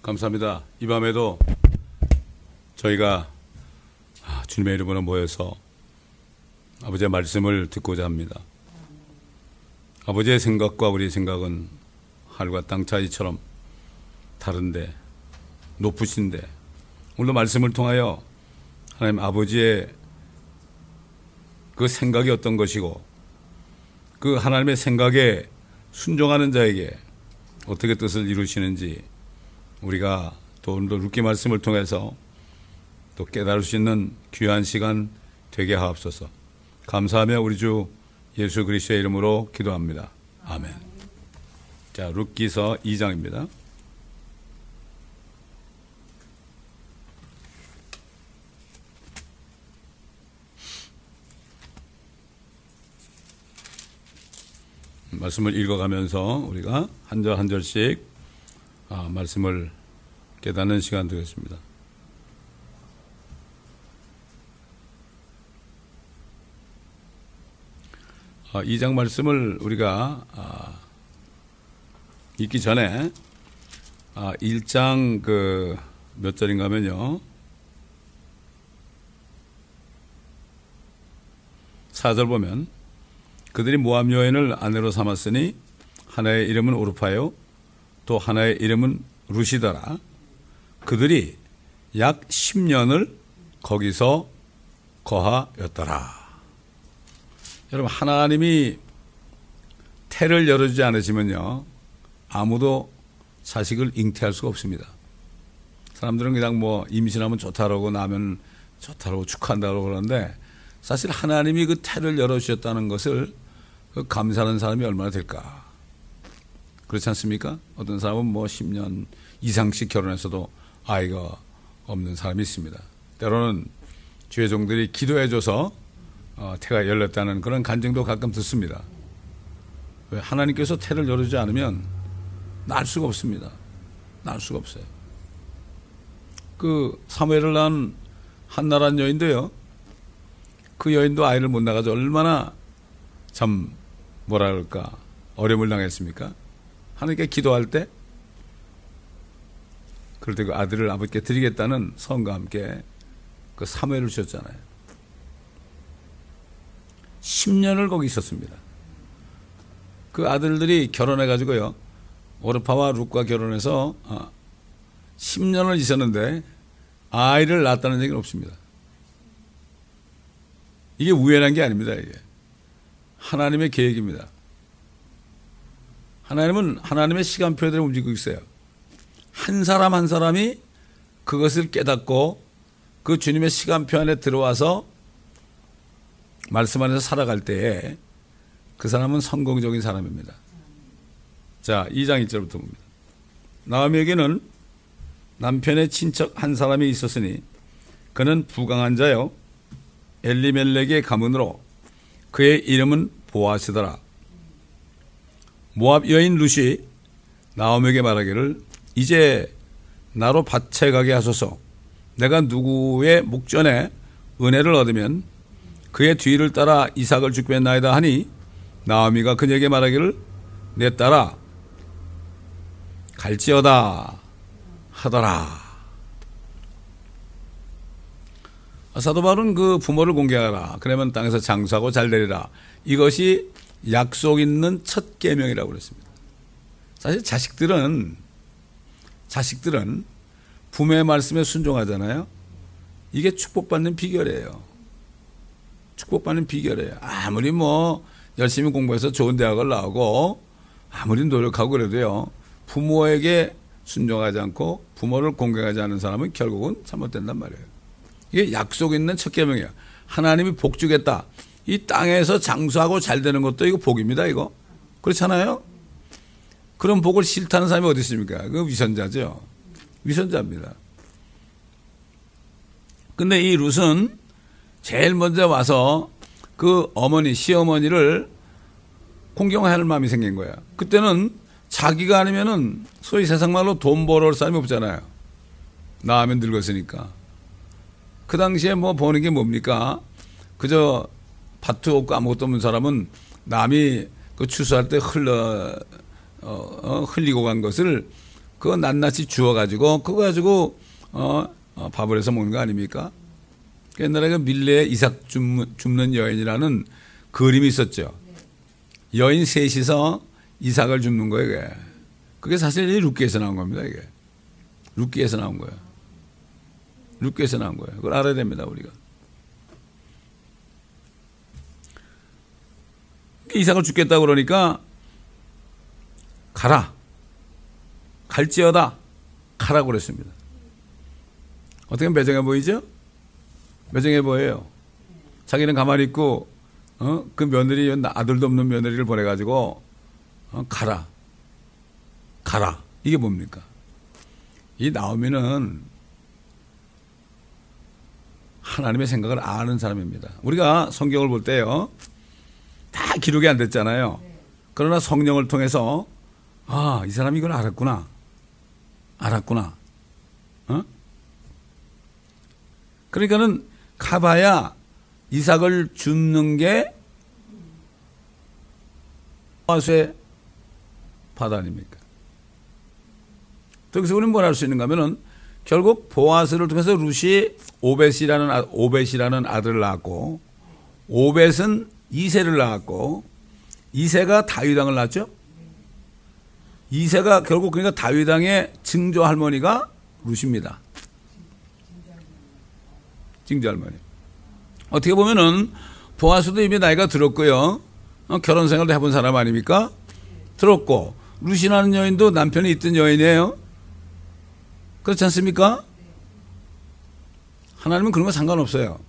감사합니다. 이 밤에도 저희가 주님의 이름으로 모여서 아버지의 말씀을 듣고자 합니다. 아버지의 생각과 우리 생각은 하늘과 땅 차이처럼 다른데 높으신데, 오늘도 말씀을 통하여 하나님 아버지의 그 생각이 어떤 것이고 그 하나님의 생각에 순종하는 자에게 어떻게 뜻을 이루시는지 우리가 또 오늘도 룻기 말씀을 통해서 또 깨달을 수 있는 귀한 시간 되게 하옵소서. 감사하며 우리 주 예수 그리스도의 이름으로 기도합니다. 아멘. 자, 룻기서 2장입니다. 말씀을 읽어가면서 우리가 한 절 한 절씩 말씀을 깨닫는 시간 되겠습니다. 이 장 말씀을 우리가 읽기 전에 1장 몇 절인가 하면요, 4절 보면 그들이 모압 여인을 아내로 삼았으니 하나의 이름은 오르파요 또 하나의 이름은 루시더라. 그들이 약 10년을 거기서 거하였더라. 여러분, 하나님이 태를 열어주지 않으시면요 아무도 자식을 잉태할 수가 없습니다. 사람들은 그냥 임신하면 좋다라고 나면 좋다라고 축하한다고 그러는데, 사실 하나님이 그 태를 열어주셨다는 것을 감사하는 사람이 얼마나 될까? 그렇지 않습니까? 어떤 사람은 10년 이상씩 결혼해서도 아이가 없는 사람이 있습니다. 때로는 주의 종들이 기도해줘서 태가 열렸다는 그런 간증도 가끔 듣습니다. 왜? 하나님께서 태를 열어주지 않으면 날 수가 없습니다. 날 수가 없어요. 사무엘을 낳은 한나라는 여인도요, 그 여인도 아이를 못 낳아서 얼마나 참 뭐라 그럴까 어려움을 당했습니까? 하나님께 기도할 때, 그럴 때 그 아들을 아버지께 드리겠다는 선과 함께 그 사무엘을 주셨잖아요. 10년을 거기 있었습니다. 그 아들들이 결혼해가지고요, 오르파와 룻과 결혼해서 10년을 있었는데 아이를 낳았다는 얘기는 없습니다. 이게 우연한 게 아닙니다. 이게 하나님의 계획입니다. 하나님은 하나님의 시간표대로 움직이고 있어요. 한 사람 한 사람이 그것을 깨닫고 그 주님의 시간표 안에 들어와서 말씀 안에서 살아갈 때에 그 사람은 성공적인 사람입니다. 자, 2장 1절부터 봅니다. 나오미에게는 남편의 친척 한 사람이 있었으니 그는 부강한 자요 엘리멜렉의 가문으로 그의 이름은 보아스더라. 모압 여인 룻이 나오미에게 말하기를 이제 나로 밭에 가게 하소서. 내가 누구의 목전에 은혜를 얻으면 그의 뒤를 따라 이삭을 죽겠나이다 하니, 나오미가 그녀에게 말하기를 내 딸아 갈지어다 하더라. 사도 바울은 그 부모를 공경하라. 그러면 땅에서 장수하고 잘 되리라. 이것이 약속 있는 첫 계명이라고 그랬습니다. 사실 자식들은 부모의 말씀에 순종하잖아요. 이게 축복받는 비결이에요. 축복받는 비결이에요. 아무리 열심히 공부해서 좋은 대학을 나오고 아무리 노력하고 그래도요, 부모에게 순종하지 않고 부모를 공경하지 않는 사람은 결국은 잘못된단 말이에요. 이게 약속 있는 첫 계명이에요. 하나님이 복 주겠다. 이 땅에서 장수하고 잘 되는 것도 이거 복입니다. 이거 그렇잖아요. 그런 복을 싫다는 사람이 어디 있습니까? 그 위선자죠. 위선자입니다. 근데 이 룻은 제일 먼저 와서 그 시어머니를 공경할 마음이 생긴 거야. 그때는 자기가 아니면은 소위 세상말로 돈 벌어올 사람이 없잖아요. 나하면 늙었으니까. 그 당시에 버는 게 뭡니까? 그저 밭도 없고 아무것도 없는 사람은 남이 그 추수할 때 흘리고 간 것을 그거 낱낱이 주워가지고 그거 가지고 밥을 해서 먹는 거 아닙니까? 옛날에 그 밀레의 이삭 줍는 여인이라는 그림이 있었죠. 여인 셋이서 이삭을 줍는 거예요. 이게. 그게 사실 룻기에서 나온 겁니다. 이게 룻기에서 나온 거예요. 룻기에서 나온 거예요. 그걸 알아야 됩니다. 우리가. 이삭을 죽겠다 그러니까 가라. 갈지어다. 가라고 그랬습니다. 어떻게 매정해 보이죠? 매정해 보여요. 자기는 가만히 있고 그 며느리 아들도 없는 며느리를 보내가지고 가라. 가라. 이게 뭡니까? 이 나오미는 하나님의 생각을 아는 사람입니다. 우리가 성경을 볼 때요. 다 기록이 안 됐잖아요. 그러나 성령을 통해서 이 사람이 이걸 알았구나. 알았구나. 그러니까는 가봐야 이삭을 줍는 게 보아스의 바다 아닙니까? 여기서 우리는 뭘 할 수 있는가 하면은 결국 보아스를 통해서 룻이 오벳이라는 아들을 낳았고 오벳은 이새를 낳았고 이새가 다윗 왕을 낳았죠. 이새가 결국 그러니까 다윗 왕의 증조 할머니가 룻입니다. 증조 할머니. 어떻게 보면은 보아스도 이미 나이가 들었고요. 결혼 생활도 해본 사람 아닙니까? 들었고 룻이라는 여인도 남편이 있던 여인이에요. 그렇지 않습니까? 하나님은 그런 거 상관없어요.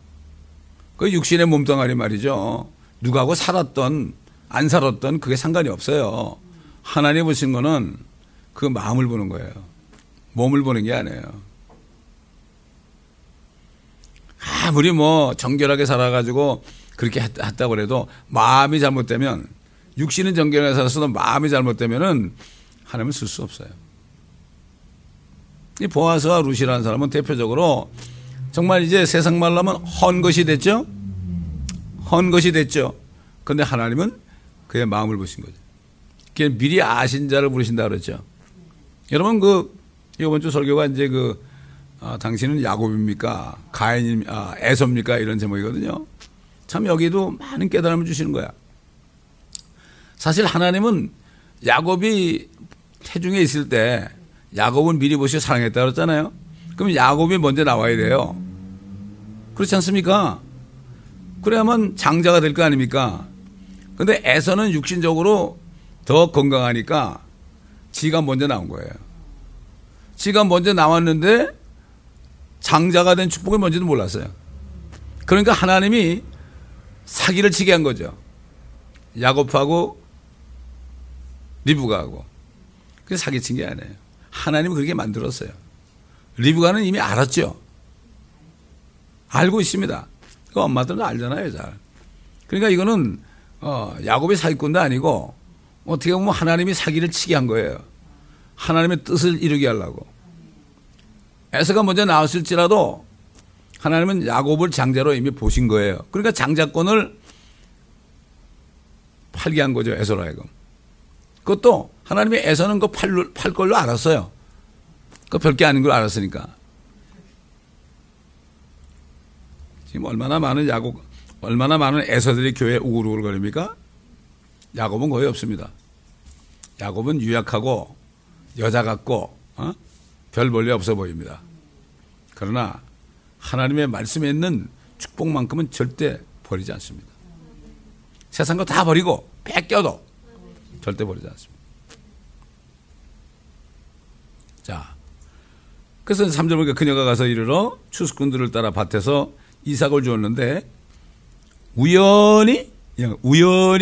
그 육신의 몸뚱아리 말이죠. 누구하고 살았던 안 살았던 그게 상관이 없어요. 하나님 보신 거는 그 마음을 보는 거예요. 몸을 보는 게 아니에요. 아무리 뭐 정결하게 살아가지고 그렇게 했다고 해도 마음이 잘못되면 육신은 정결하게 살았어도 마음이 잘못되면은 하나님은 쓸 수 없어요. 이 보아스와 룻이라는 사람은 대표적으로 정말 이제 세상 말로 하면 헌 것이 됐죠? 헌 것이 됐죠. 그런데 하나님은 그의 마음을 보신 거죠. 그게 미리 아신 자를 부르신다 그랬죠. 여러분 이번 주 설교가 이제 당신은 야곱입니까? 에서입니까? 이런 제목이거든요. 참 여기도 많은 깨달음을 주시는 거야. 사실 하나님은 야곱이 태중에 있을 때 야곱은 미리 보시고 사랑했다 그랬잖아요. 그럼 야곱이 먼저 나와야 돼요. 그렇지 않습니까? 그래야만 장자가 될 거 아닙니까? 근데 에서는 육신적으로 더 건강하니까 지가 먼저 나온 거예요. 지가 먼저 나왔는데 장자가 된 축복을 뭔지도 몰랐어요. 그러니까 하나님이 사기를 치게 한 거죠. 야곱하고 리브가하고. 그게 사기친 게 아니에요. 하나님은 그렇게 만들었어요. 리브가는 이미 알았죠. 알고 있습니다. 그 엄마들은 알잖아요, 잘. 그러니까 이거는 야곱의 사기꾼도 아니고 어떻게 보면 하나님이 사기를 치게 한 거예요. 하나님의 뜻을 이루게 하려고. 에서가 먼저 나왔을지라도 하나님은 야곱을 장자로 이미 보신 거예요. 그러니까 장자권을 팔게 한 거죠, 에서로 하여금. 그것도 하나님이 에서는 그 팔 걸로 알았어요. 그 별게 아닌 걸 알았으니까. 지금 얼마나 많은 에서들이 교회에 우글우글 거립니까? 야곱은 거의 없습니다. 야곱은 유약하고 여자 같고 별 볼일 없어 보입니다. 그러나 하나님의 말씀에 있는 축복만큼은 절대 버리지 않습니다. 세상 거 다 버리고 뺏겨도 절대 버리지 않습니다. 자, 그래서 3절 보니까 그녀가 가서 이르러 추수꾼들을 따라 밭에서 이삭을 주었는데 우연히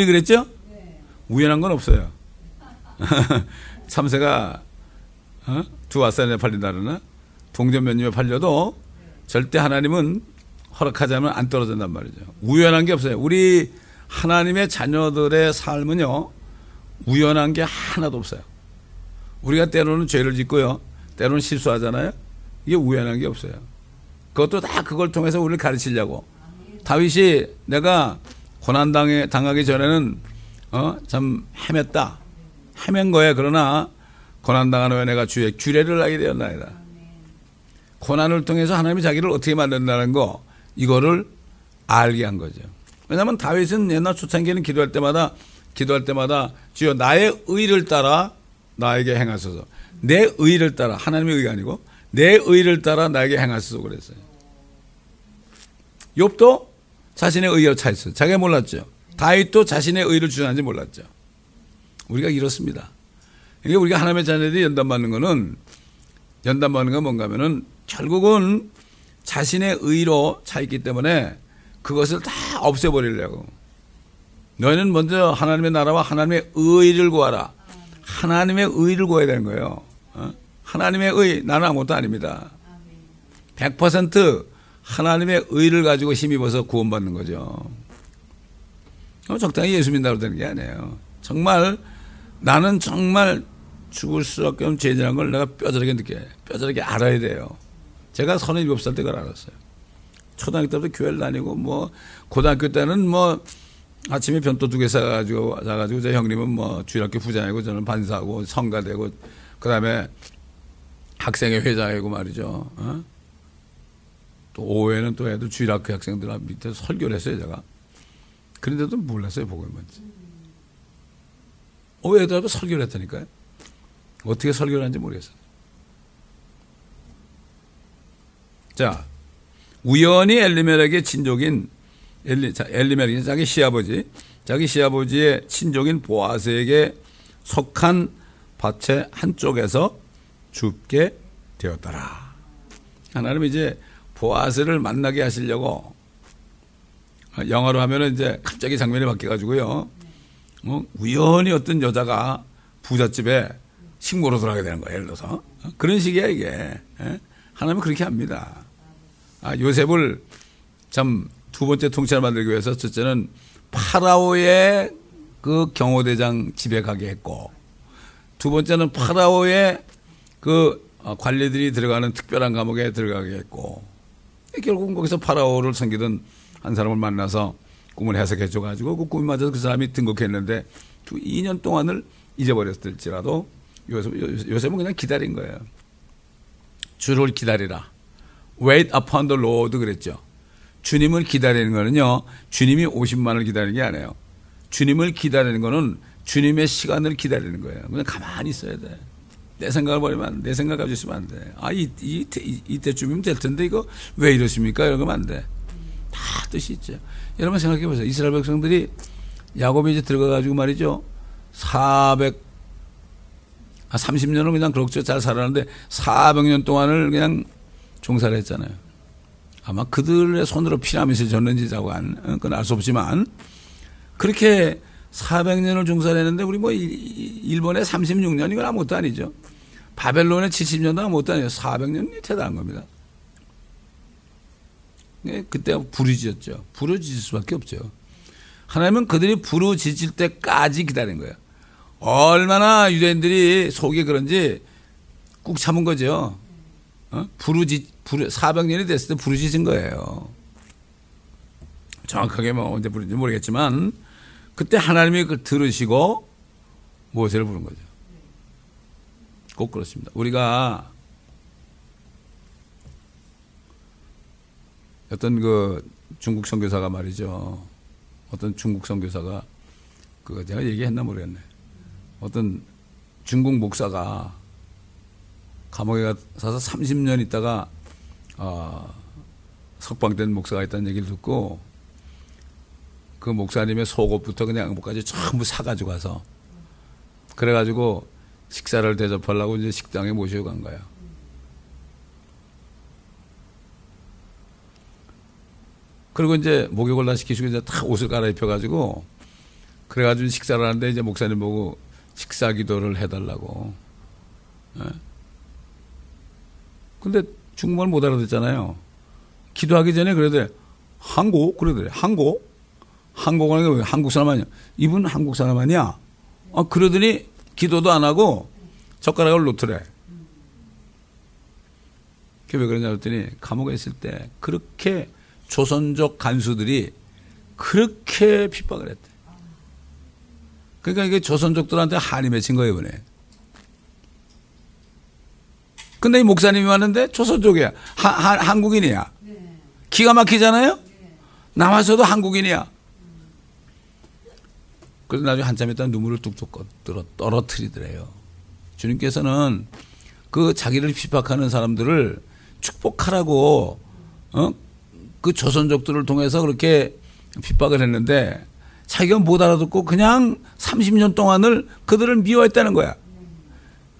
그랬죠? 우연한 건 없어요. 참새가 두 아사리에 팔린다 그러나 동전 몇 입에 팔려도 절대 하나님은 허락하지 않으면 안 떨어진단 말이죠. 우연한 게 없어요. 우리 하나님의 자녀들의 삶은요, 우연한 게 하나도 없어요. 우리가 때로는 죄를 짓고요, 때로는 실수하잖아요. 이게 우연한 게 없어요. 그것도 다 그걸 통해서 우리를 가르치려고. 다윗이 내가 고난당하기 전에는 참 헤맨 거예요. 그러나 고난당하는 후에 내가 주의 규례를 알게 되었나이다. 고난을 통해서 하나님이 자기를 어떻게 만든다는 거, 이거를 알게 한 거죠. 왜냐하면 다윗은 옛날 초창기에는 기도할 때마다 주여 나의 의를 따라 나에게 행하소서. 내 의를 따라, 하나님의 의가 아니고 내 의를 따라 나에게 행하소서 그랬어요. 욥도 자신의 의로 차 있어요. 자기가 몰랐죠. 다윗도 자신의 의를 주장하는지 몰랐죠. 우리가 이렇습니다. 그러니까 우리가 하나님의 자녀들이 연단받는 건 뭔가 하면은 결국은 자신의 의로 차 있기 때문에 그것을 다 없애버리려고. 너희는 먼저 하나님의 나라와 하나님의 의를 구하라. 하나님의 의를 구해야 되는 거예요. 하나님의 의, 나는 아무것도 아닙니다. 100% 하나님의 의를 가지고 힘입어서 구원받는 거죠. 적당히 예수 믿는다고 되는 게 아니에요. 정말 나는 정말 죽을 수밖에 없는 죄인이라는 걸 내가 뼈저리게 알아야 돼요. 제가 37살 때 그걸 알았어요. 초등학교 때부터 교회를 다니고 뭐 고등학교 때는 뭐 아침에 변도 2개 사가지고 제 형님은 뭐 주일학교 부장이고 저는 반사하고 성가되고 그다음에 학생회 회장이고 말이죠. 또 오후에는 또 애들 주일학교 학생들 밑에 설교를 했어요 제가. 그런데도 몰랐어요 복음이 뭔지. 오후 애들 앞에 설교를 했다니까요. 어떻게 설교를 하는지 모르겠어요. 자, 우연히 엘리멜렉의 친족인 엘리멜렉이 자기 시아버지의 친족인 보아스에게 속한 밭의 한쪽에서 줍게 되었더라. 하나님은 이제 보아스를 만나게 하시려고, 영어로 하면은 이제 갑자기 장면이 바뀌어가지고요. 우연히 어떤 여자가 부잣집에 식모로 들어가게 되는 거예요. 예를 들어서. 그런 식이야 이게. 하나님은 그렇게 합니다. 요셉을 참 두 번째 통치를 만들기 위해서 첫째는 파라오의 그 경호대장 집에 가게 했고, 두 번째는 파라오의 그 관리들이 들어가는 특별한 감옥에 들어가게 했고, 결국은 거기서 파라오를 섬기던 한 사람을 만나서 꿈을 해석해 줘가지고 그 꿈이 맞아서 그 사람이 등극했는데 2년 동안을 잊어버렸을지라도 요셉은 그냥 기다린 거예요. 주를 기다리라. Wait upon the Lord 그랬죠. 주님을 기다리는 거는요, 주님이 오신만을 기다리는 게 아니에요. 주님을 기다리는 거는 주님의 시간을 기다리는 거예요. 그냥 가만히 있어야 돼. 내 생각을 버리면 안 돼. 내 생각 가지고 있으면 안 돼. 이때쯤이면 될 텐데 이거 왜 이러십니까? 이러면 안 돼. 다 뜻이 있죠. 여러분 생각해 보세요. 이스라엘 백성들이 야곱이 이제 들어가가지고 말이죠. 30년을 그냥 그럭저럭 잘 살았는데 400년 동안을 그냥 종사를 했잖아요. 아마 그들의 손으로 피라미드를 졌는지 그건 알 수 없지만 그렇게 400년을 종사를 했는데 우리 뭐 일본에 36년 이건 아무것도 아니죠. 바벨론에 70년도 아무것도 아니에요. 400년이 대단한 겁니다. 그때 부르짖었죠. 부르짖을 수밖에 없죠. 하나님은 그들이 부르짖을 때까지 기다린 거예요. 얼마나 유대인들이 속이 그런지 꾹 참은 거죠. 400년이 됐을 때 부르짖은 거예요. 정확하게 뭐 언제 부른지 모르겠지만 그때 하나님이 그걸 들으시고 모세를 부른 거죠. 꼭 그렇습니다. 우리가 어떤 그 중국 선교사가 말이죠. 어떤 중국 선교사가 제가 얘기했나 모르겠네. 어떤 중국 목사가 감옥에 가서 30년 있다가 석방된 목사가 있다는 얘기를 듣고 그 목사님의 속옷부터 그냥 양복까지 전부 사가지고 가서 그래가지고 식사를 대접하려고 이제 식당에 모시고 간 거예요. 그리고 이제 목욕을 다 시키시고 이제 다 옷을 갈아입혀가지고 그래가지고 식사를 하는데 이제 목사님 보고 식사 기도를 해달라고. 근데 중국말 못 알아듣잖아요. 기도하기 전에 그러더래. 한국? 그러더래. 한국? 한국어는 왜 한국 사람 아니야? 이분 한국 사람 아니야? 그러더니 기도도 안 하고 젓가락을 놓더래. 그게 왜 그러냐 했더니 감옥에 있을 때 그렇게 조선족 간수들이 그렇게 핍박을 했대. 그러니까 이게 조선족들한테 한이 맺힌 거예요, 이번에. 근데 이 목사님이 왔는데 조선족이야. 한국인이야. 기가 막히잖아요? 나와서도 한국인이야. 그래서 나중에 한참 있다 눈물을 뚝뚝 떨어뜨리더래요. 주님께서는 그 자기를 핍박하는 사람들을 축복하라고 그 조선족들을 통해서 그렇게 핍박을 했는데 자기가 못 알아듣고 그냥 30년 동안을 그들을 미워했다는 거야.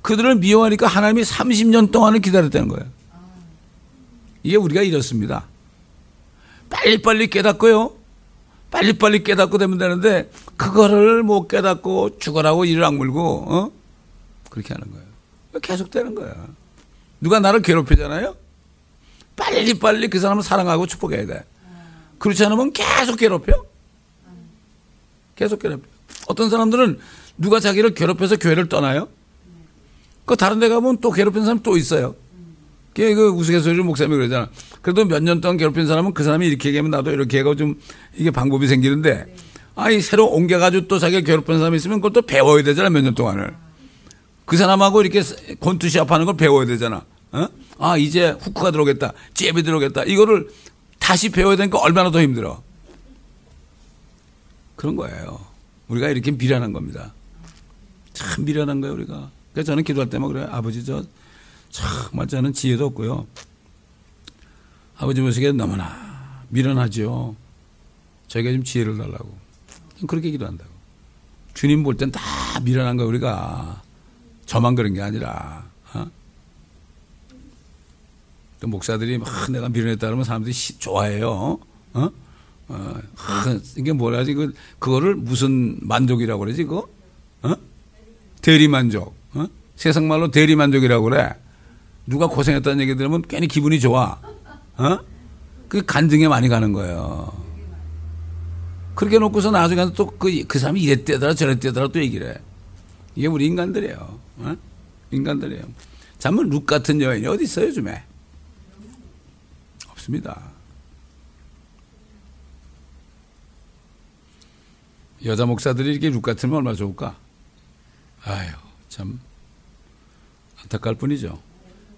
그들을 미워하니까 하나님이 30년 동안을 기다렸다는 거예요. 이게 우리가 이렇습니다. 빨리빨리 깨닫고요. 빨리빨리 깨닫고 되면 되는데 그거를 못 깨닫고 죽어라고 이를 악물고 그렇게 하는 거예요. 계속 되는 거야. 누가 나를 괴롭히잖아요. 빨리빨리 그 사람을 사랑하고 축복해야 돼. 그렇지 않으면 계속 괴롭혀. 계속 괴롭혀. 어떤 사람들은 누가 자기를 괴롭혀서 교회를 떠나요. 그 다른 데 가면 또 괴롭힌 사람 또 있어요. 그 우스갯소리로 목사님이 그러잖아. 그래도 몇 년 동안 괴롭힌 사람은 그 사람이 이렇게 얘기하면 나도 이렇게 하고 좀 이게 방법이 생기는데 아이 새로 옮겨가지고 또 자기가 괴롭힌 사람이 있으면 그걸 또 배워야 되잖아. 몇 년 동안을. 그 사람하고 이렇게 권투시합 하는 걸 배워야 되잖아. 아 이제 후크가 들어오겠다. 잽이 들어오겠다. 이거를 다시 배워야 되니까 얼마나 더 힘들어. 그런 거예요. 우리가 이렇게 미련한 겁니다. 참 미련한 거예요 우리가. 그래서 저는 기도할 때만 그래요. 아버지 정말 저는 지혜도 없고요. 아버지 모시기에 너무나 미련하죠. 저희가 좀 지혜를 달라고. 그렇게 기도한다고. 주님 볼 땐 다 미련한 거예요 우리가. 저만 그런 게 아니라. 또 목사들이 막 내가 미련했다 그러면 사람들이 좋아해요. 이게 뭐라 하지? 그거를 무슨 만족이라고 그러지? 그거? 대리만족. 세상 말로 대리만족이라고 그래. 누가 고생했다는 얘기 들으면 괜히 기분이 좋아. 그 간증에 많이 가는 거예요. 그렇게 놓고서 나중에 가서 또 그 사람이 이랬대더라 저랬대더라 또 얘기를 해. 이게 우리 인간들이에요. 인간들이에요. 잠은 룩 같은 여인이 어디 있어요 요즘에? 없습니다. 여자 목사들이 이렇게 룩 같으면 얼마나 좋을까? 아유 참 안타까울 뿐이죠.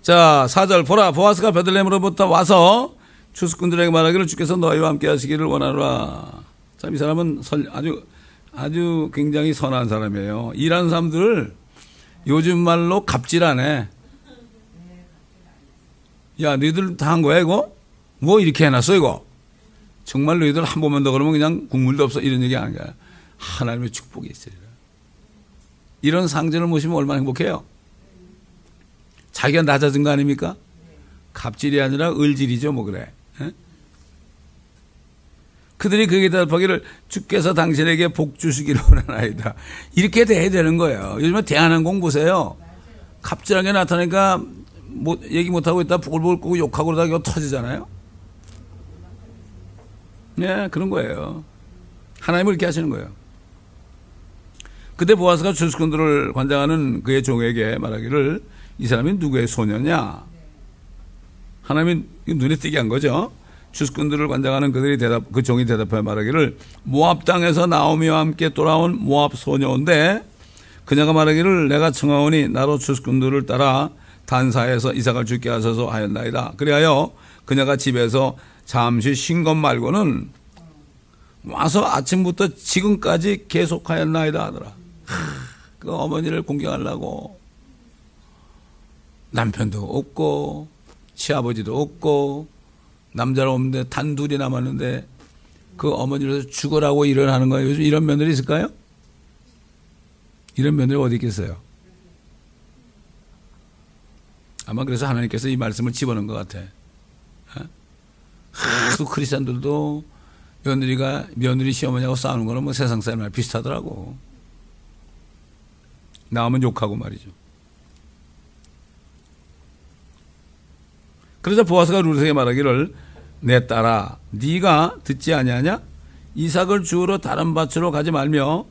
자 4절 보라 보아스가 베들레헴으로부터 와서 추수꾼들에게 말하기를 주께서 너희와 함께 하시기를 원하노라. 참 이 사람은 아주 굉장히 선한 사람이에요. 일하는 사람들을 요즘 말로 갑질하네. 야 너희들 다 한 거야 이거? 뭐 이렇게 해놨어 이거? 정말 너희들 한 번만 더 그러면 그냥 국물도 없어 이런 얘기 하는 거야. 하나님의 축복이 있으리라. 이런 상전을 모시면 얼마나 행복해요. 자기가 낮아진 거 아닙니까? 갑질이 아니라 을질이죠 뭐 그래. 에? 그들이 그에게 대답하기를 주께서 당신에게 복 주시기를 원하나이다. 이렇게 돼야 되는 거예요. 요즘에 대한항공 보세요. 갑질하게 나타나니까 얘기 못하고 있다 부글부글 끄고 욕하고 그러다가 이거 터지잖아요. 네, 그런 거예요. 하나님을 이렇게 하시는 거예요. 그때 보아스가 추수꾼들을 관장하는 그의 종에게 말하기를 이 사람이 누구의 소녀냐? 하나님이 눈에 띄게 한 거죠. 추수꾼들을 관장하는 그 종이 대답하여 말하기를 모압 땅에서 나오미와 함께 돌아온 모압 소녀인데 그녀가 말하기를 내가 청하오니 나로 추수꾼들을 따라 단사에서 이삭을 죽게 하소서 하였나이다. 그리하여 그녀가 집에서 잠시 쉰 것 말고는 와서 아침부터 지금까지 계속하였나이다 하더라. 그 어머니를 공경하려고 남편도 없고 시아버지도 없고 남자는 없는데 단 둘이 남았는데 그 어머니를 죽으라고 일어나는 거예요. 요즘 이런 며느리 있을까요? 이런 며느리 어디 있겠어요? 아마 그래서 하나님께서 이 말씀을 집어넣은 것 같아. 또 크리스찬들도 며느리 시어머니하고 싸우는 거는 뭐 세상 사람이랑 비슷하더라고. 나오면 욕하고 말이죠. 그러자 보아스가 룻에게 말하기를 내 딸아 네가 듣지 아니하냐? 이삭을 주우러 다른 밭으로 가지 말며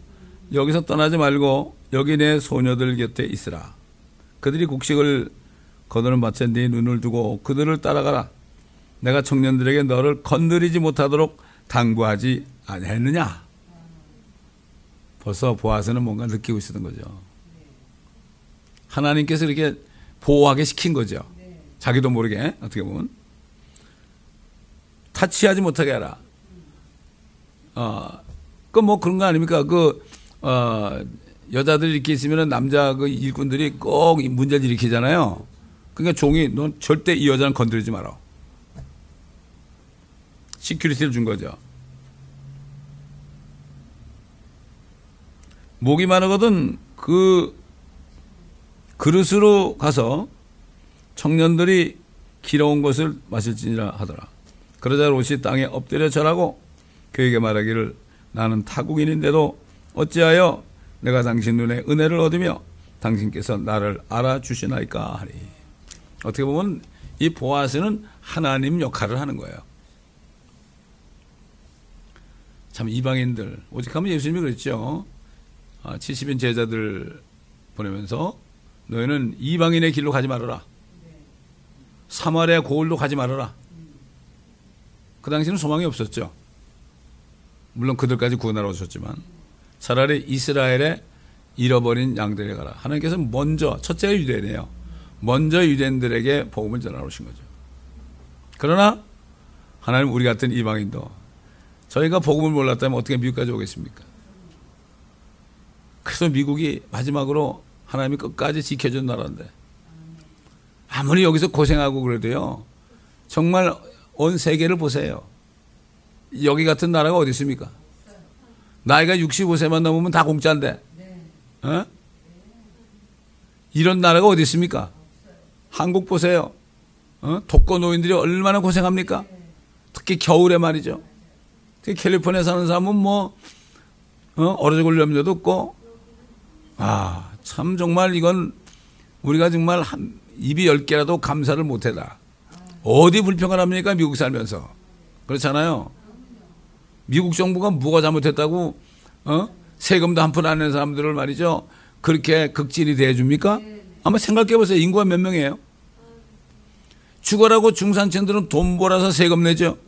여기서 떠나지 말고 여기 내 소녀들 곁에 있으라. 그들이 곡식을 거두는 밭에 네 눈을 두고 그들을 따라가라. 내가 청년들에게 너를 건드리지 못하도록 당부하지 아니했느냐? 벌써 보아스는 뭔가 느끼고 있었던 거죠. 하나님께서 이렇게 보호하게 시킨 거죠. 자기도 모르게 어떻게 보면 타치하지 못하게 하라. 그 뭐 그런 거 아닙니까? 여자들 이렇게 있으면 남자 그 일꾼들이 꼭 문제를 일으키잖아요. 그러니까 종이 넌 절대 이 여자는 건드리지 마라. 시큐리티를 준 거죠. 목이 마르거든 그 그릇으로 가서 청년들이 길어온 것을 마실지니라 하더라. 그러자 롯이 땅에 엎드려 절하고 그에게 말하기를 나는 타국인인데도 어찌하여 내가 당신 눈에 은혜를 얻으며 당신께서 나를 알아주시나이까 하니. 어떻게 보면 이 보아스는 하나님 역할을 하는 거예요. 참 이방인들 오직 하면 예수님이 그랬죠. 70인 제자들 보내면서 너희는 이방인의 길로 가지 말아라. 사마리아 고을로 가지 말아라. 그 당시는 소망이 없었죠. 물론 그들까지 구원하러 오셨지만 차라리 이스라엘에 잃어버린 양들에 가라. 하나님께서 먼저 첫째가 유대인이에요. 먼저 유대인들에게 복음을 전하러 오신 거죠. 그러나 하나님 우리 같은 이방인도 저희가 복음을 몰랐다면 어떻게 미국까지 오겠습니까? 그래서 미국이 마지막으로 하나님이 끝까지 지켜준 나라인데 아무리 여기서 고생하고 그래도요 정말 온 세계를 보세요. 여기 같은 나라가 어디 있습니까? 나이가 65세만 넘으면 다 공짜인데 어? 이런 나라가 어디 있습니까? 한국 보세요. 독거 노인들이 얼마나 고생합니까? 특히 겨울에 말이죠. 특히 캘리포니아에 사는 사람은 뭐 얼어 죽을 염려도 없고 참 정말 이건 우리가 정말 입이 10개라도 감사를 못해다. 어디 불평을 합니까? 미국 살면서. 그렇잖아요. 미국 정부가 뭐가 잘못했다고 세금도 한 푼 안 내는 사람들을 말이죠. 그렇게 극진히 대해줍니까? 아마 생각해 보세요. 인구가 몇 명이에요? 죽어라고 중산층들은 돈 벌어서 세금 내죠.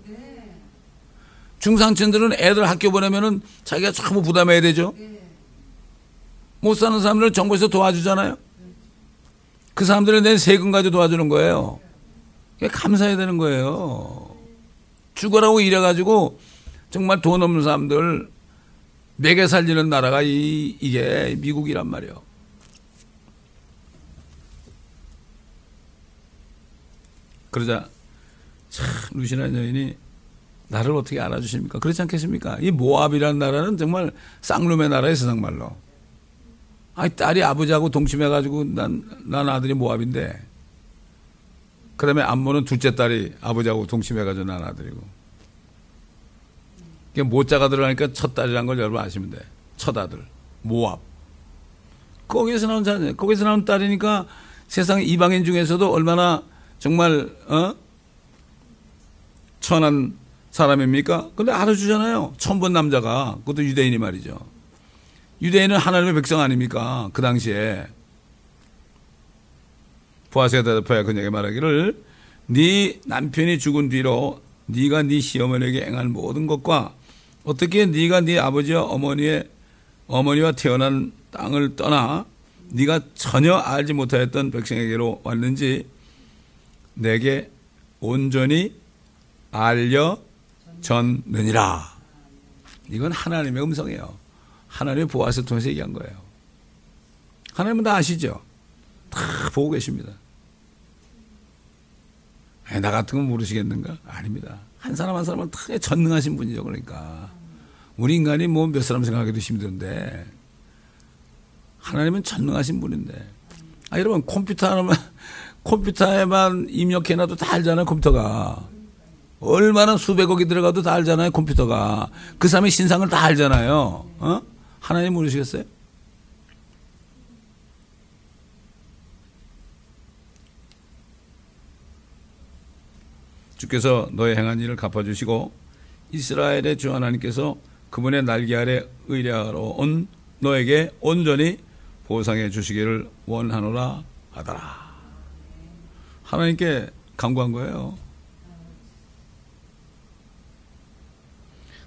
중산층들은 애들 학교 보내면은 자기가 전부 부담해야 되죠. 못 사는 사람들은 정부에서 도와주잖아요. 그 사람들은 낸 세금 가지고 도와주는 거예요. 감사해야 되는 거예요. 죽어라고 이래가지고 정말 돈 없는 사람들 매개 살리는 나라가 이게 미국이란 말이에요. 그러자 참 루시라는 여인이 나를 어떻게 알아주십니까? 그렇지 않겠습니까? 이 모압이라는 나라는 정말 쌍놈의 나라예요, 세상말로. 딸이 아버지하고 동침해가지고 난 아들이 모압인데, 그 다음에 암몬은 둘째 딸이 아버지하고 동침해가지고 난 아들이고. 이게 모자가 들어가니까 첫 딸이라는 걸 여러분 아시면 돼. 첫 아들, 모압. 거기에서 나온 자녀, 거기서 나온 딸이니까 세상 이방인 중에서도 얼마나 정말 천한 사람입니까? 근데 알아주잖아요. 처음 본 남자가. 그것도 유대인이 말이죠. 유대인은 하나님의 백성 아닙니까? 그 당시에. 보아스가 대답하여 그녀에게 말하기를 네 남편이 죽은 뒤로 네가 네 시어머니에게 행한 모든 것과 어떻게 네가 네 아버지와 어머니와 태어난 땅을 떠나 네가 전혀 알지 못하였던 백성에게로 왔는지 내게 온전히 알려졌느니라. 이건 하나님의 음성이에요. 하나님의 보아스를 통해서 얘기한 거예요. 하나님은 다 아시죠? 다 보고 계십니다. 나 같은 건 모르시겠는가? 아닙니다. 한 사람 한 사람은 다 전능하신 분이죠. 그러니까 우리 인간이 뭐 몇 사람 생각하기도 힘든데 하나님은 전능하신 분인데. 여러분 컴퓨터에만 입력해놔도 다 알잖아요. 컴퓨터가 얼마나 수백억이 들어가도 다 알잖아요. 컴퓨터가 그 사람의 신상을 다 알잖아요. 하나님 모르시겠어요? 주께서 너의 행한 일을 갚아주시고 이스라엘의 주 하나님께서 그분의 날개 아래 의뢰하러 온 너에게 온전히 보상해 주시기를 원하노라 하더라. 하나님께 간구한 거예요.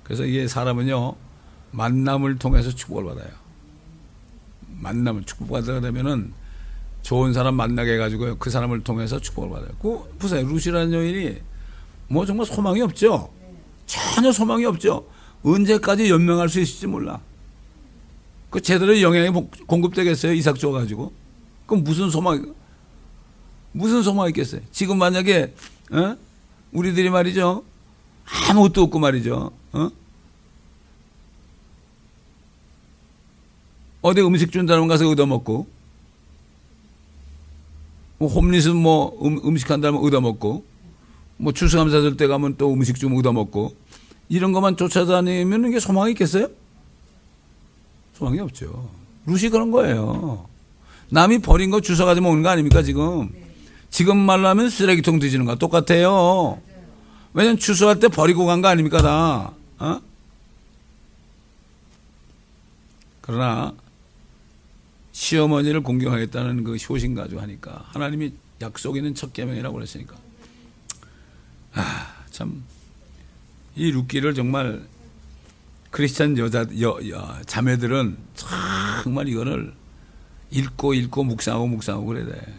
그래서 이게 사람은요 만남을 통해서 축복을 받아요. 만남을 축복받으려면은 좋은 사람 만나게 해가지고 그 사람을 통해서 축복을 받아요. 그 보세요. 루시라는 여인이 뭐 정말 소망이 없죠. 전혀 소망이 없죠. 언제까지 연명할 수 있을지 몰라. 그 제대로 영양이 공급되겠어요? 이삭 줘가지고. 그럼 무슨 소망이 있겠어요? 지금 만약에 우리들이 말이죠. 아무것도 없고 말이죠. 어디 음식 준다면 가서 얻어먹고, 뭐 홈리스 뭐 음식 한다면 얻어먹고, 뭐 추수감사절 때 가면 또 음식 좀 얻어먹고, 이런 것만 쫓아다니면 이게 소망이 있겠어요? 소망이 없죠. 루시 그런 거예요. 남이 버린 거 주워가지고 먹는 거 아닙니까 지금? 지금 말로 하면 쓰레기통 뒤지는 거 똑같아요. 왜냐면 추수할 때 버리고 간 거 아닙니까 다. 그러나 시어머니를 공경하겠다는 그 효심 가지고 하니까 하나님이 약속 있는 첫 계명이라고 그랬으니까 참 이 룻기를 정말 크리스찬 자매들은 정말 이거를 읽고 묵상하고 그래야 돼.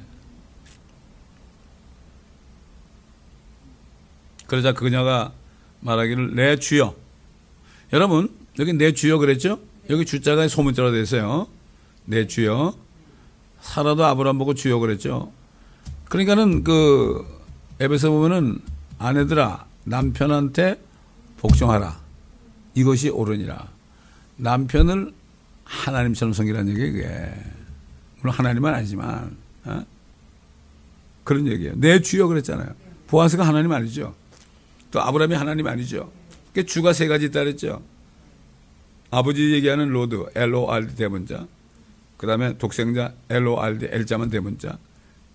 그러자 그녀가 말하기를 내 주여. 여러분 여기 내 주여 그랬죠? 여기 주자가 소문자로 돼 있어요. 내 주여. 사라도 아브라함 보고 주여 그랬죠. 그러니까는 그 에베소 보면은 아내들아 남편한테 복종하라. 이것이 옳으니라. 남편을 하나님처럼 섬기라는 얘기예요. 그게. 물론 하나님은 아니지만 그런 얘기예요. 내 주여 그랬잖아요. 보아스가 하나님 아니죠. 또 아브라함이 하나님 아니죠. 그러니까 주가 세 가지 있다 그랬죠. 아버지 얘기하는 로드 LORD 대문자, 그 다음에 독생자 LORD L자만 대문자,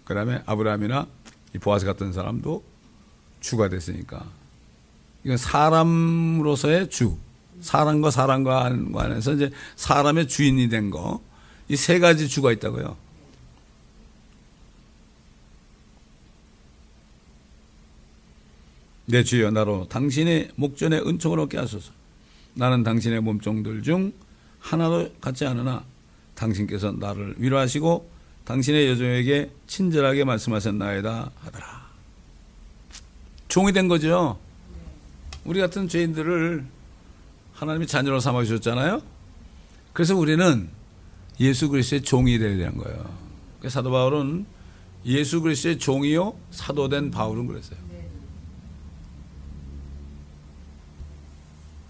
그 다음에 아브라함이나 이 보아스 같은 사람도 주가 됐으니까 이건 사람으로서의 주, 사람과 관해서 이제 사람의 주인이 된 거, 이 세 가지 주가 있다고요. 내 주여 나로 당신의 목전에 은총을 얻게 하소서. 나는 당신의 몸종들 중 하나도 같지 않으나 당신께서 나를 위로하시고 당신의 여종에게 친절하게 말씀하셨나이다 하더라. 종이 된 거죠. 우리 같은 죄인들을 하나님이 자녀로 삼아주셨잖아요. 그래서 우리는 예수 그리스도의 종이 되어야 되는 거예요. 사도 바울은 예수 그리스도의 종이요 사도된 바울은 그랬어요.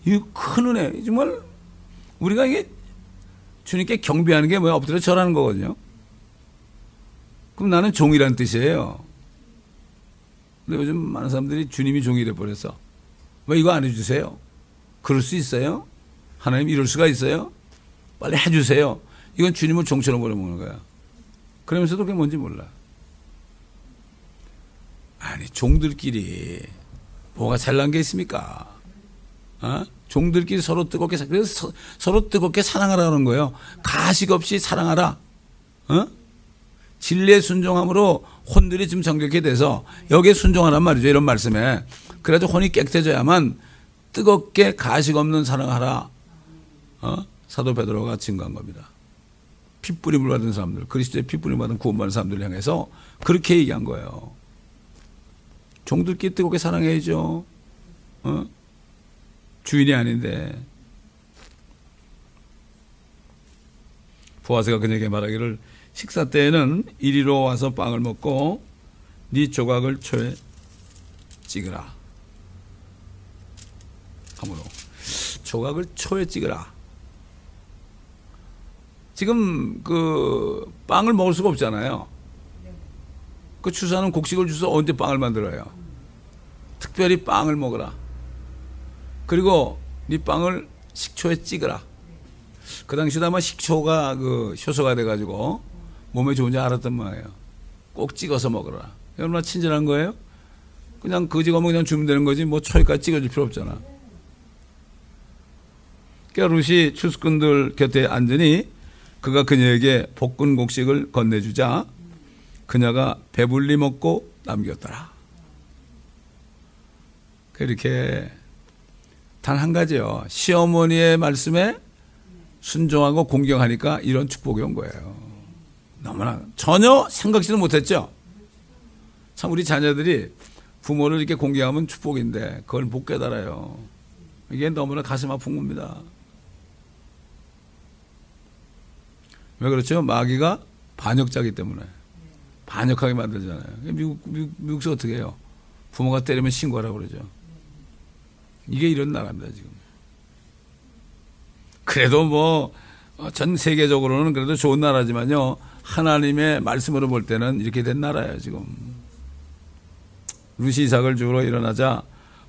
이 큰 은혜, 정말 우리가 이게 주님께 경배하는 게 뭐야? 엎드려 절하는 거거든요. 그럼 나는 종이라는 뜻이에요. 근데 요즘 많은 사람들이 주님이 종이 돼버려서 왜 이거 안 해주세요? 그럴 수 있어요? 하나님 이럴 수가 있어요? 빨리 해주세요. 이건 주님을 종처럼 버려먹는 거야. 그러면서도 그게 뭔지 몰라. 아니 종들끼리 뭐가 잘난 게 있습니까? 종들끼리 서로 뜨겁게, 그래서 서로 뜨겁게 사랑하라는 거예요. 가식 없이 사랑하라. 진리에 순종함으로 혼들이 지금 정결케 돼서 여기에 순종하란 말이죠. 이런 말씀에. 그래도 혼이 깨끗해져야만 뜨겁게 가식 없는 사랑하라. 사도 베드로가 증거한 겁니다. 핏부림을 받은 사람들, 그리스도의 핏부림을 받은 구원받은 사람들을 향해서 그렇게 얘기한 거예요. 종들끼리 뜨겁게 사랑해야죠. 주인이 아닌데. 보아스가 그녀에게 말하기를 식사 때에는 이리로 와서 빵을 먹고 네 조각을 초에 찍으라. 함으로 조각을 초에 찍으라. 지금 그 빵을 먹을 수가 없잖아요. 그 추수하는 곡식을 주서 언제 빵을 만들어요? 특별히 빵을 먹으라. 그리고 네 빵을 식초에 찍으라. 그 당시도 아마 식초가 그 효소가 돼가지고 몸에 좋은지 알았단 말이에요. 꼭 찍어서 먹으라. 얼마나 친절한 거예요? 그냥 거지가면 그냥 주면 되는 거지 뭐 초에까지 찍어줄 필요 없잖아. 그러니까 룻이 추수꾼들 곁에 앉으니 그가 그녀에게 볶은 곡식을 건네주자 그녀가 배불리 먹고 남겼더라. 그렇게 단 한 가지요. 시어머니의 말씀에 순종하고 공경하니까 이런 축복이 온 거예요. 너무나 전혀 생각지도 못했죠. 참 우리 자녀들이 부모를 이렇게 공경하면 축복인데 그걸 못 깨달아요. 이게 너무나 가슴 아픈 겁니다. 왜 그렇죠? 마귀가 반역자이기 때문에 반역하게 만들잖아요. 미국에서 어떻게 해요? 부모가 때리면 신고하라고 그러죠. 이게 이런 나라입니다 지금. 그래도 뭐 전 세계적으로는 그래도 좋은 나라지만요, 하나님의 말씀으로 볼 때는 이렇게 된 나라예요 지금. 루시 이삭을 주로 일어나자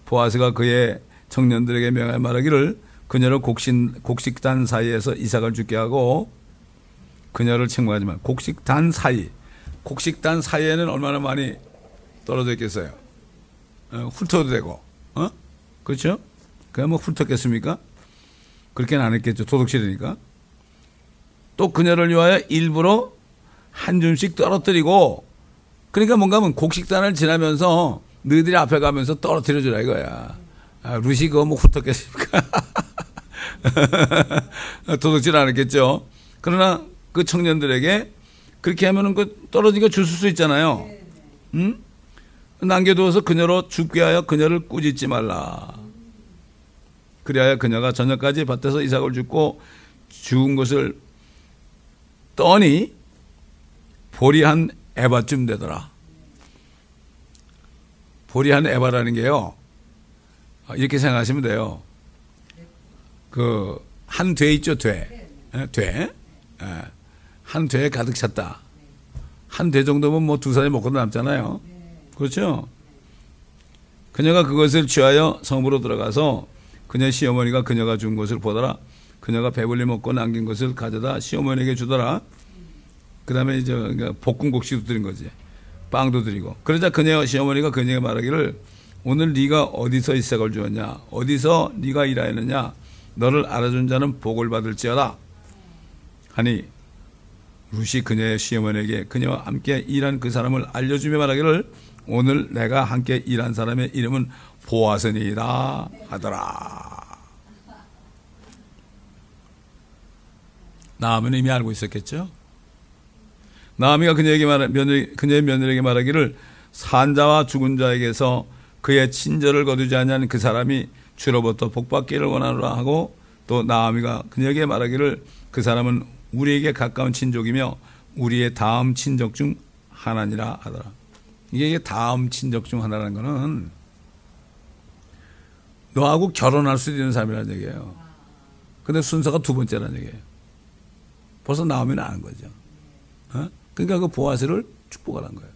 보아스가 그의 청년들에게 명하여 말하기를 그녀를 곡식단 사이에서 이삭을 죽게 하고, 그녀를 책망하지만 곡식단 사이에는 얼마나 많이 떨어져 있겠어요. 훑어도 되고, 그렇죠? 그냥 뭐 훑었겠습니까? 그렇게는 안 했겠죠. 도둑질이니까. 또 그녀를 위하여 일부러 한 줌씩 떨어뜨리고, 그러니까 뭔가 하면 곡식단을 지나면서 너희들이 앞에 가면서 떨어뜨려주라 이거야. 루시 그거 뭐 훑었겠습니까? 도둑질 안 했겠죠. 그러나 그 청년들에게 그렇게 하면은 그 떨어지니까 주술 수 있잖아요. 응? 남겨두어서 그녀로 죽게 하여 그녀를 꾸짖지 말라. 그리하여 그녀가 저녁까지 밭에서 이삭을 줍고 죽은 것을 떠니 보리 한 에바쯤 되더라. 보리 한 에바라는 게요, 이렇게 생각하시면 돼요. 그 한 돼 있죠, 돼. 한 되에 가득 찼다. 한 돼 정도면 뭐 두 살이 먹고도 남잖아요. 그렇죠? 그녀가 그것을 취하여 성으로 들어가서 그녀 시어머니가 그녀가 준 것을 보더라. 그녀가 배불리 먹고 남긴 것을 가져다 시어머니에게 주더라. 그 다음에 이제 볶은 곡식도 드린 거지. 빵도 드리고. 그러자 그녀 시어머니가 그녀에게 말하기를 오늘 네가 어디서 이삭을 주었냐? 어디서 네가 일하였느냐? 너를 알아준 자는 복을 받을지어다. 하니 룻이 그녀의 시어머니에게 그녀와 함께 일한 그 사람을 알려주며 말하기를 오늘 내가 함께 일한 사람의 이름은 보아스니이다 하더라. 나아미는 이미 알고 있었겠죠. 나아미가 그녀의 며느리에게 말하기를 산자와 죽은 자에게서 그의 친절을 거두지 아니한 그 사람이 주로부터 복받기를 원하노라 하고, 또 나아미가 그녀에게 말하기를 그 사람은 우리에게 가까운 친족이며 우리의 다음 친족 중 하나니라 하더라. 이게 다음 친족 중 하나라는 거는 너하고 결혼할 수 있는 사람이라는 얘기예요. 근데 순서가 두 번째라는 얘기예요. 벌써 나오면 아는 거죠. 그러니까 그 보아스를 축복하라는 거예요.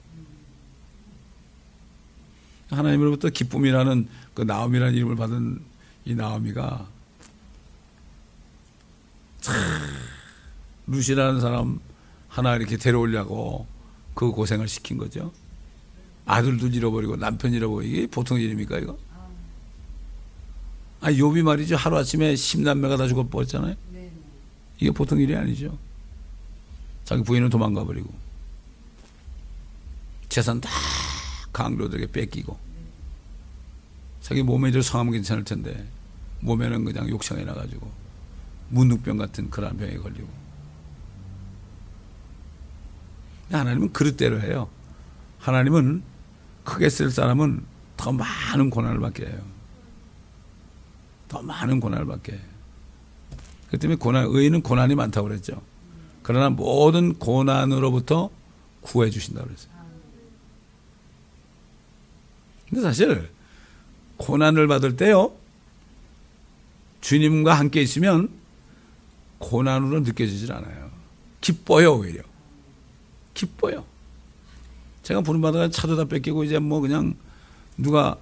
하나님으로부터 기쁨이라는 그 나옴이라는 이름을 받은 이 나오미가 참 룻이라는 사람 하나 이렇게 데려오려고 그 고생을 시킨 거죠. 아들도 잃어버리고 남편 잃어버리고, 이게 보통 일입니까 이거? 욥이 말이죠. 하루아침에 10남매가 다 죽어버렸잖아요. 이게 보통 일이 아니죠. 자기 부인은 도망가 버리고 재산 다 강도들에게 뺏기고, 자기 몸에 이제 성하면 괜찮을 텐데 몸에는 그냥 욕창이 나가지고 문둥병 같은 그런 병에 걸리고. 하나님은 그릇대로 해요. 하나님은 크게 쓸 사람은 더 많은 고난을 받게 해요. 더 많은 고난을 받게 해요. 그렇기 때문에 의인은 고난이 많다고 그랬죠. 그러나 모든 고난으로부터 구해 주신다고 그랬어요. 근데 사실 고난을 받을 때요, 주님과 함께 있으면 고난으로 느껴지질 않아요. 기뻐요. 오히려 기뻐요. 제가 부름받아가 차도 다 뺏기고 이제 뭐 그냥 누가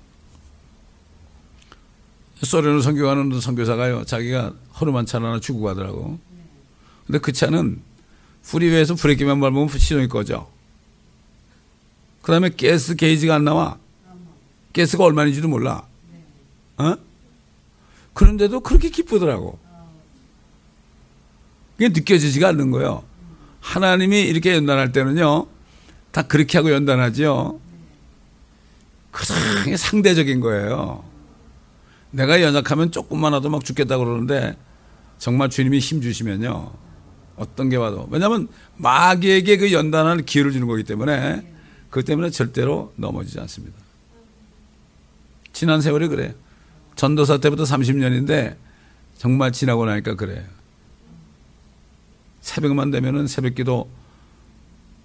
소련을 선교하는 선교사가요, 자기가 허름한 차를 하나 주고 가더라고. 근데 그 차는 프리웨이에서 브레이크만 밟으면 시동이 꺼져. 그 다음에 가스 게이지가 안 나와. 가스가 얼마인지도 몰라. 그런데도 그렇게 기쁘더라고. 그게 느껴지지가 않는 거예요. 하나님이 이렇게 연단할 때는요, 다 그렇게 하고 연단하죠. 가장 상대적인 거예요. 내가 연약하면 조금만 하도 막 죽겠다고 그러는데 정말 주님이 힘 주시면요, 어떤 게 봐도. 왜냐하면 마귀에게 그 연단할 기회를 주는 거기 때문에 그것 때문에 절대로 넘어지지 않습니다. 지난 세월이 그래요. 전도사 때부터 30년인데 정말 지나고 나니까 그래요. 새벽만 되면은 새벽기도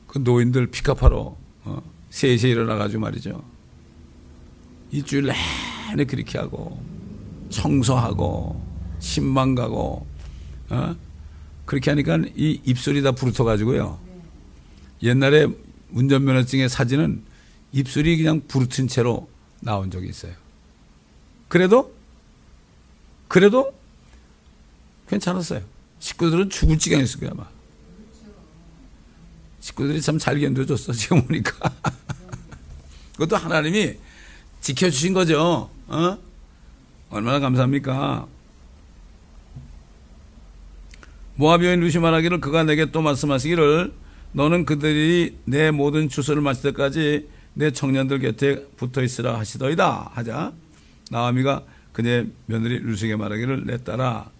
그 노인들 픽업하러 3시에 일어나가지고 말이죠. 일주일 내내 그렇게 하고 청소하고 신방 가고 그렇게 하니까 이 입술이 다 부르터가지고요. 옛날에 운전면허증의 사진은 입술이 그냥 부르튼 채로 나온 적이 있어요. 그래도 괜찮았어요. 식구들은 죽을 지경이었을 거야 아마. 식구들이 참 잘 견뎌줬어 지금 보니까. 그것도 하나님이 지켜주신 거죠. 얼마나 감사합니까. 모압 여인 루시 말하기를 그가 내게 또 말씀하시기를 너는 그들이 내 모든 주소를 마칠 때까지 내 청년들 곁에 붙어있으라 하시더이다 하자 나오미가 그의 며느리 루시에게 말하기를 내 딸아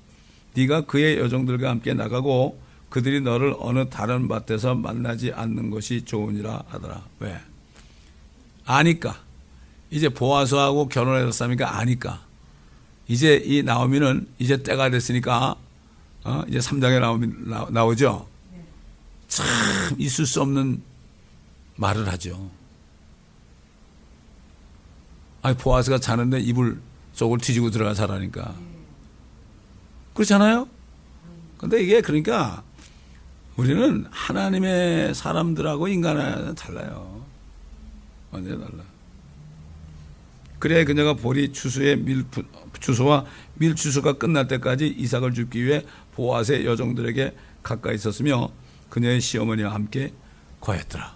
네가 그의 여종들과 함께 나가고 그들이 너를 어느 다른 밭에서 만나지 않는 것이 좋으니라 하더라. 왜? 아니까. 이제 보아스하고 결혼했으니까 아니까. 이제 이 나오미는 이제 때가 됐으니까 이제 3장에 나오죠. 참 있을 수 없는 말을 하죠. 아니 보아스가 자는데 이불 속을 뒤지고 들어가 자라니까. 그렇잖아요? 근데 이게 그러니까 우리는 하나님의 사람들하고 인간은 달라요. 완전히 달라. 그래야 그녀가 보리 추수와 밀 추수가 끝날 때까지 이삭을 줍기 위해 보아스의 여종들에게 가까이 있었으며 그녀의 시어머니와 함께 거했더라.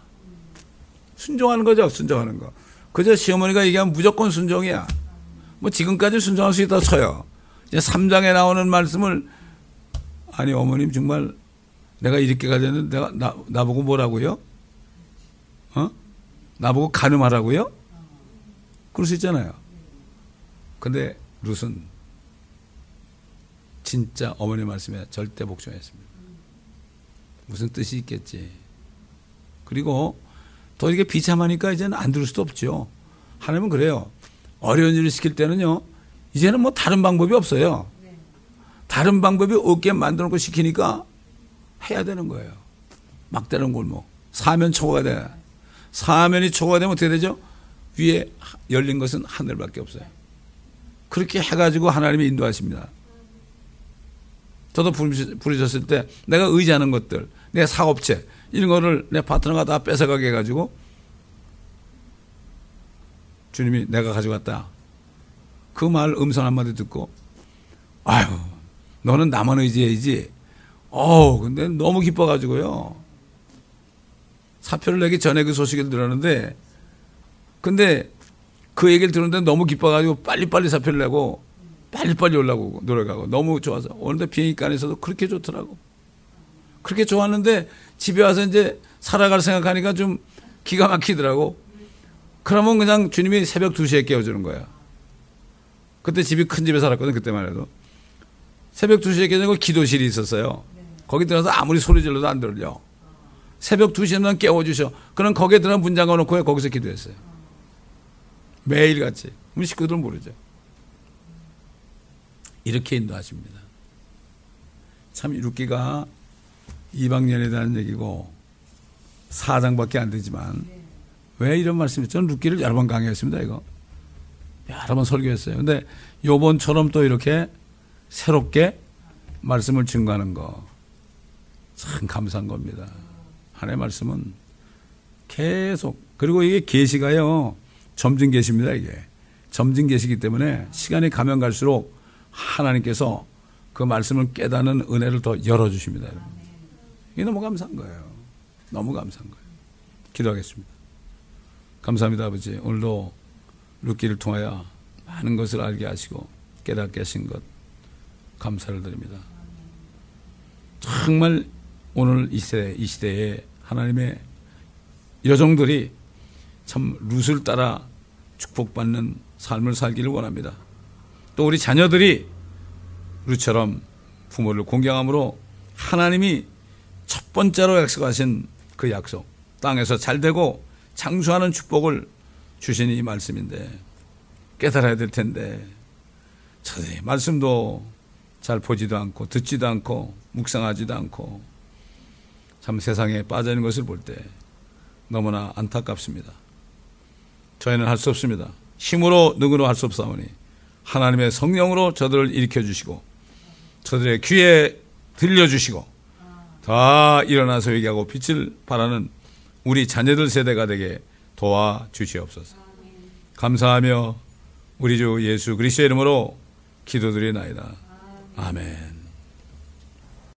순종하는 거죠. 순종하는 거. 그저 시어머니가 얘기하면 무조건 순종이야. 뭐 지금까지 순종할 수 있다 쳐요. 이제 3장에 나오는 말씀을 아니 어머님 정말 내가 이렇게가 됐는데 내가 나보고 뭐라고요? 나보고 간음하라고요? 그럴 수 있잖아요. 근데 룻은 진짜 어머니 말씀에 절대 복종했습니다. 무슨 뜻이 있겠지. 그리고 또 이게 비참하니까 이제는 안 들을 수도 없죠. 하나님은 그래요. 어려운 일을 시킬 때는요. 이제는 뭐 다른 방법이 없어요. 다른 방법이 없게 만들어놓고 시키니까 해야 되는 거예요. 막다른 골목. 사면 초과가 돼. 사면이 초과가 되면 어떻게 되죠? 위에 열린 것은 하늘밖에 없어요. 그렇게 해가지고 하나님이 인도하십니다. 저도 부르셨을 때 내가 의지하는 것들, 내 사업체 이런 거를 내 파트너가 다 뺏어가게 해가지고 주님이 내가 가져갔다. 그 말 음성 한마디 듣고 아유 너는 나만 의지해야지. 근데 너무 기뻐가지고요. 사표를 내기 전에 그 소식을 들었는데 근데 그 얘기를 들었는데 너무 기뻐가지고 빨리빨리 사표를 내고 빨리빨리 올라오고 노력하고 너무 좋아서 오는데 비행기간에서도 그렇게 좋더라고. 그렇게 좋았는데 집에 와서 이제 살아갈 생각하니까 좀 기가 막히더라고. 그러면 그냥 주님이 새벽 2시에 깨워주는 거야. 그때 집이 큰 집에 살았거든. 그때만 해도. 새벽 2시에 깨우는 거 기도실이 있었어요. 거기 들어가서 아무리 소리 질러도 안 들려. 새벽 2시에는 깨워주셔. 그럼 거기에 들어가 문 잠가놓고 거기서 기도했어요. 매일같이. 우리 식구들은 모르죠. 이렇게 인도하십니다. 참 룻기가 이방년에 대한 얘기고 4장밖에 안 되지만 왜 이런 말씀이 저는 룻기를 여러 번 강의했습니다. 이거 여러 번 설교했어요. 근데 요번처럼 또 이렇게 새롭게 말씀을 증거하는 거 참 감사한 겁니다. 하나님의 말씀은 계속 그리고 이게 계시가요 점진 계시입니다. 이게 점진 계시기 때문에 시간이 가면 갈수록 하나님께서 그 말씀을 깨닫는 은혜를 더 열어주십니다. 여러분. 이게 너무 감사한 거예요. 너무 감사한 거예요. 기도하겠습니다. 감사합니다. 아버지. 오늘도 룻기를 통하여 많은 것을 알게 하시고 깨닫게 하신 것 감사를 드립니다. 정말 오늘 이 시대에 하나님의 여종들이 참 룻을 따라 축복받는 삶을 살기를 원합니다. 또 우리 자녀들이 룻처럼 부모를 공경함으로 하나님이 첫 번째로 약속하신 그 약속, 땅에서 잘되고 장수하는 축복을 주신 이 말씀인데 깨달아야 될 텐데 저들이 말씀도 잘 보지도 않고 듣지도 않고 묵상하지도 않고 참 세상에 빠져 있는 것을 볼 때 너무나 안타깝습니다. 저희는 할 수 없습니다. 힘으로 능으로 할 수 없사오니 하나님의 성령으로 저들을 일으켜 주시고 저들의 귀에 들려주시고 다 일어나서 얘기하고 빛을 발하는 우리 자녀들 세대가 되게 도와주시옵소서. 감사하며 우리 주 예수 그리스도의 이름으로 기도드리나이다. 아멘.